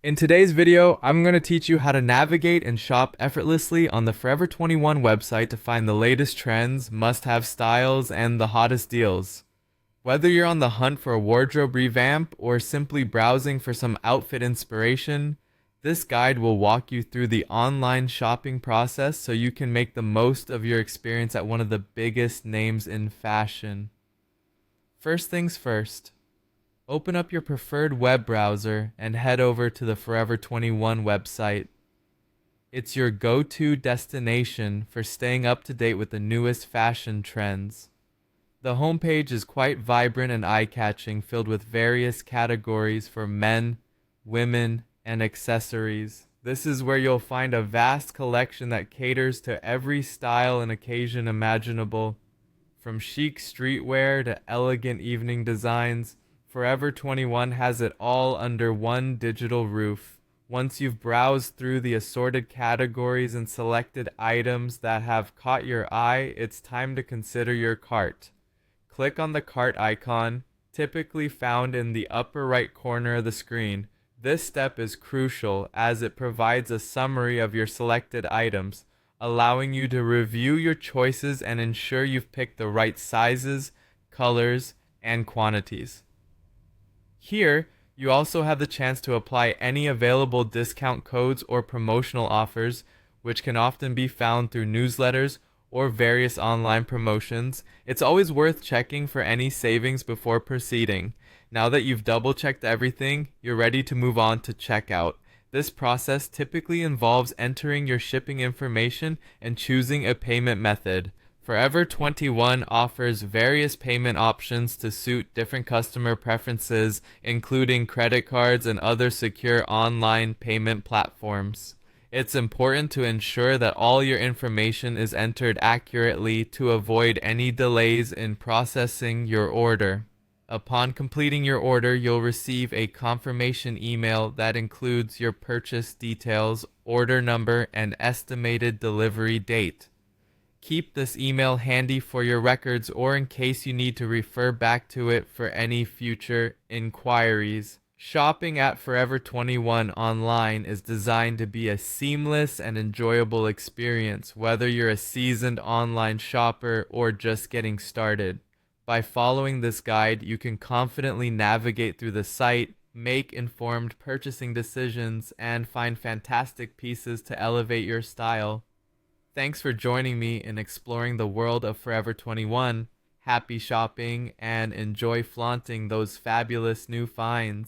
In today's video, I'm going to teach you how to navigate and shop effortlessly on the Forever 21 website to find the latest trends, must-have styles, and the hottest deals. Whether you're on the hunt for a wardrobe revamp or simply browsing for some outfit inspiration, this guide will walk you through the online shopping process so you can make the most of your experience at one of the biggest names in fashion. First things first. Open up your preferred web browser and head over to the Forever 21 website. It's your go-to destination for staying up to date with the newest fashion trends. The homepage is quite vibrant and eye-catching, filled with various categories for men, women, and accessories. This is where you'll find a vast collection that caters to every style and occasion imaginable. From chic streetwear to elegant evening designs, Forever 21 has it all under one digital roof. Once you've browsed through the assorted categories and selected items that have caught your eye, it's time to consider your cart. Click on the cart icon, typically found in the upper right corner of the screen. This step is crucial as it provides a summary of your selected items, allowing you to review your choices and ensure you've picked the right sizes, colors, and quantities. Here, you also have the chance to apply any available discount codes or promotional offers, which can often be found through newsletters or various online promotions. It's always worth checking for any savings before proceeding. Now that you've double-checked everything, you're ready to move on to checkout. This process typically involves entering your shipping information and choosing a payment method. Forever 21 offers various payment options to suit different customer preferences, including credit cards and other secure online payment platforms. It's important to ensure that all your information is entered accurately to avoid any delays in processing your order. Upon completing your order, you'll receive a confirmation email that includes your purchase details, order number, and estimated delivery date. Keep this email handy for your records or in case you need to refer back to it for any future inquiries. Shopping at Forever 21 online is designed to be a seamless and enjoyable experience, whether you're a seasoned online shopper or just getting started. By following this guide, you can confidently navigate through the site, make informed purchasing decisions, and find fantastic pieces to elevate your style. Thanks for joining me in exploring the world of Forever 21. Happy shopping and enjoy flaunting those fabulous new finds.